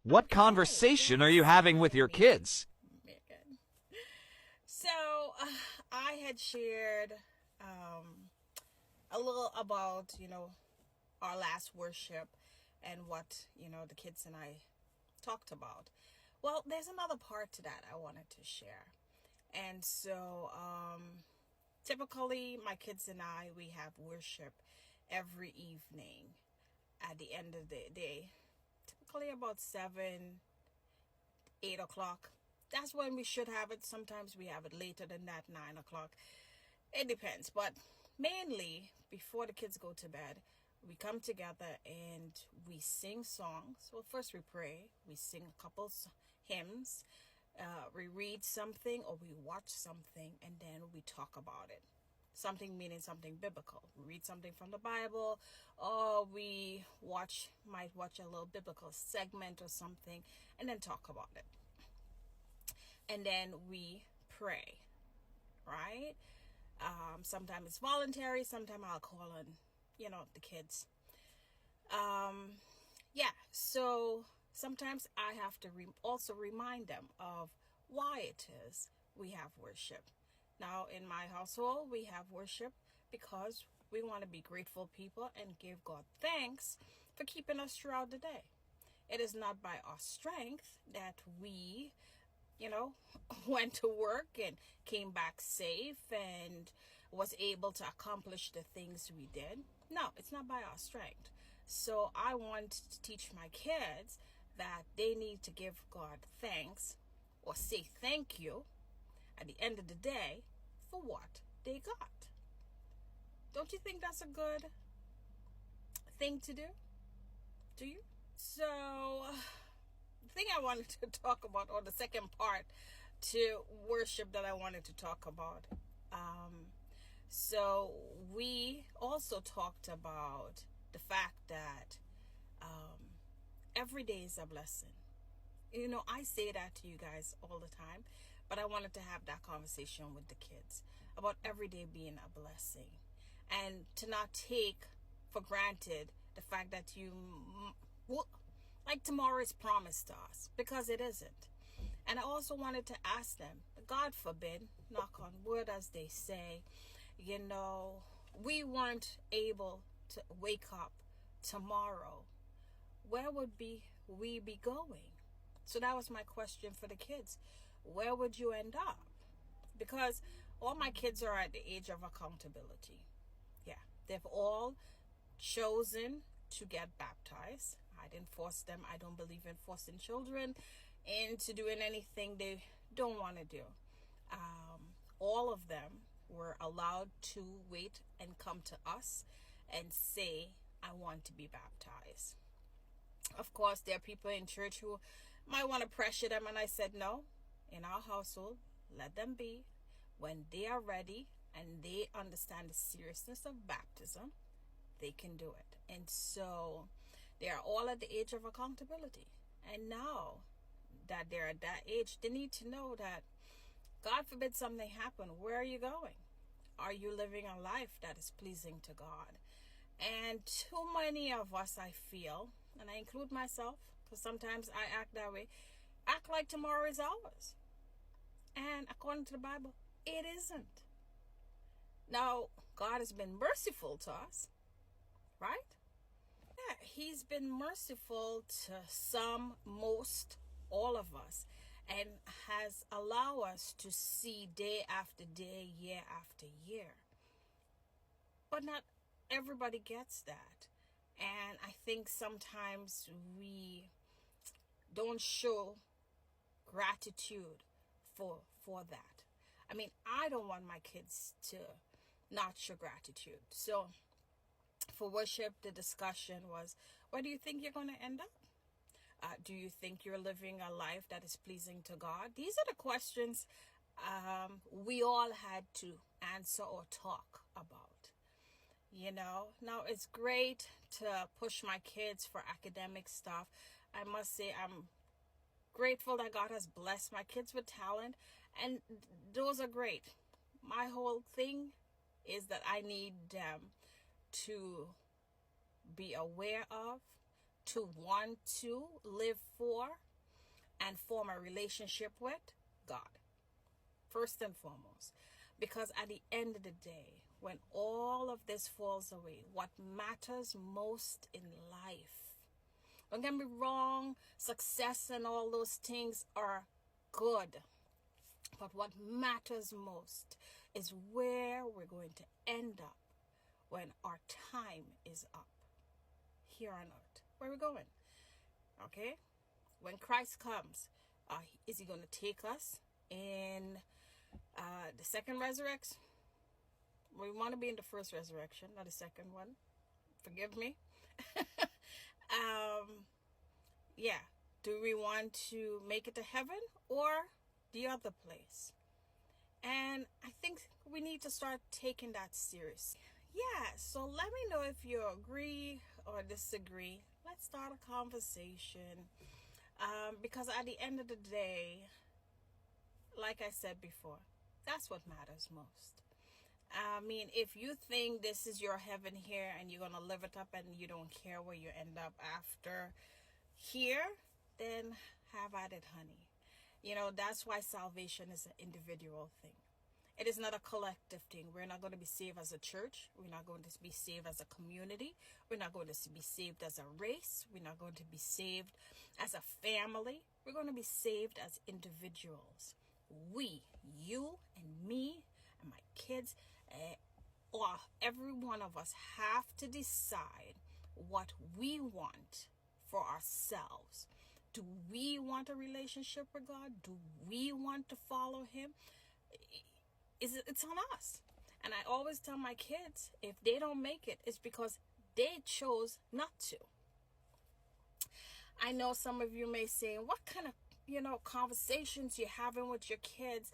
What Okay, conversation are you yes, having with your kids? Megan. So I had shared um, a little about our last worship and what the kids and I talked about. Well, there's another part to that I wanted to share, and so typically my kids and I we have worship every evening at the end of the day, typically about 7, 8 o'clock. That's when we should have it. Sometimes we have it later than that, 9 o'clock. It depends, but mainly before the kids go to bed, we come together and we sing songs. Well, first we pray, we sing a couple hymns, we read something or we watch something, and then we talk about it. Something meaning something biblical. We read something from the Bible, or we might watch a little biblical segment or something, and then talk about it. And then we pray, right? Sometimes it's voluntary. Sometimes I'll call on, the kids. Um, yeah. So sometimes I have to also remind them of why it is we have worship. Now, in my household, we have worship because we want to be grateful people and give God thanks for keeping us throughout the day. It is not by our strength that we you know, went to work and came back safe and was able to accomplish the things we did. No, it's not by our strength. So I want to teach my kids that they need to give God thanks or say thank you at the end of the day for what they got. Don't you think that's a good thing to do? Do you? So, the thing I wanted to talk about, or the second part to worship that I wanted to talk about. Um, so we also talked about the fact that um, every day is a blessing. I say that to you guys all the time, but I wanted to have that conversation with the kids about every day being a blessing and to not take for granted the fact that like tomorrow is promised to us, because it isn't. And I also wanted to ask them, God forbid, knock on wood, as they say, we weren't able to wake up tomorrow. Where would we be going? So that was my question for the kids. Where would you end up? Because all my kids are at the age of accountability. Yeah, they've all chosen to get baptized. I didn't force them. I don't believe in forcing children into doing anything they don't want to do. All of them were allowed to wait and come to us and say, I want to be baptized. Of course, there are people in church who might want to pressure them, and I said, no, in our household, let them be. When they are ready and they understand the seriousness of baptism, they can do it. And so they are all at the age of accountability. And now that they're at that age, they need to know that God forbid something happen, where are you going? Are you living a life that is pleasing to God? And too many of us, I feel, and I include myself, because sometimes I act that way, act like tomorrow is ours. And according to the Bible, it isn't. Now, God has been merciful to us, right? Yeah, He's been merciful to some, most, all of us, and has allowed us to see day after day, year after year. But not everybody gets that. And I think sometimes we don't show gratitude for that. I mean, I don't want my kids to not show gratitude. So for worship, the discussion was, where do you think you're going to end up? Do you think you're living a life that is pleasing to God? These are the questions we all had to answer or talk about. Now it's great to push my kids for academic stuff. I must say, I'm grateful that God has blessed my kids with talent, and those are great. My whole thing is that I need them to be aware of, to want to live for and form a relationship with God, first and foremost. Because at the end of the day, when all of this falls away, what matters most in life, don't get me wrong, success and all those things are good. But what matters most is where we're going to end up when our time is up here on earth. Where are we going? Okay? When Christ comes, is he going to take us in the second resurrection? We want to be in the first resurrection, not the second one. Forgive me. Yeah. Do we want to make it to heaven or the other place? And I think we need to start taking that serious. Yeah, so let me know if you agree or disagree. Let's start a conversation. Because at the end of the day, like I said before, that's what matters most. I mean, if you think this is your heaven here and you're going to live it up and you don't care where you end up after here, then have at it, honey. You know, that's why salvation is an individual thing. It is not a collective thing. We're not going to be saved as a church. We're not going to be saved as a community. We're not going to be saved as a race. We're not going to be saved as a family. We're going to be saved as individuals. We, you and me and my kids, or every one of us have to decide what we want for ourselves. Do we want a relationship with God? Do we want to follow him? It's on us. And I always tell my kids, if they don't make it, it's because they chose not to. I know some of you may say, what kind of, conversations you're having with your kids?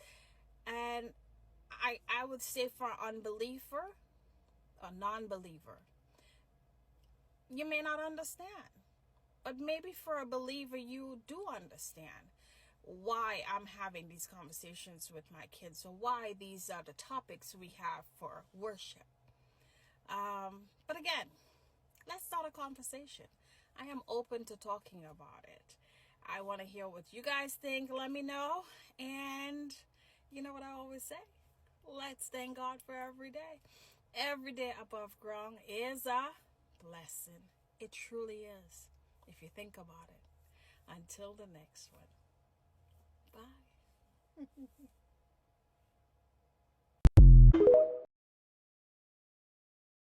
And I would say for an unbeliever, a non-believer, you may not understand. But maybe for a believer, you do understand why I'm having these conversations with my kids, or why these are the topics we have for worship. But again, let's start a conversation. I am open to talking about it. I want to hear what you guys think. Let me know. And you know what I always say? Let's thank God for every day. Every day above ground is a blessing. It truly is, if you think about it. Until the next one. Bye.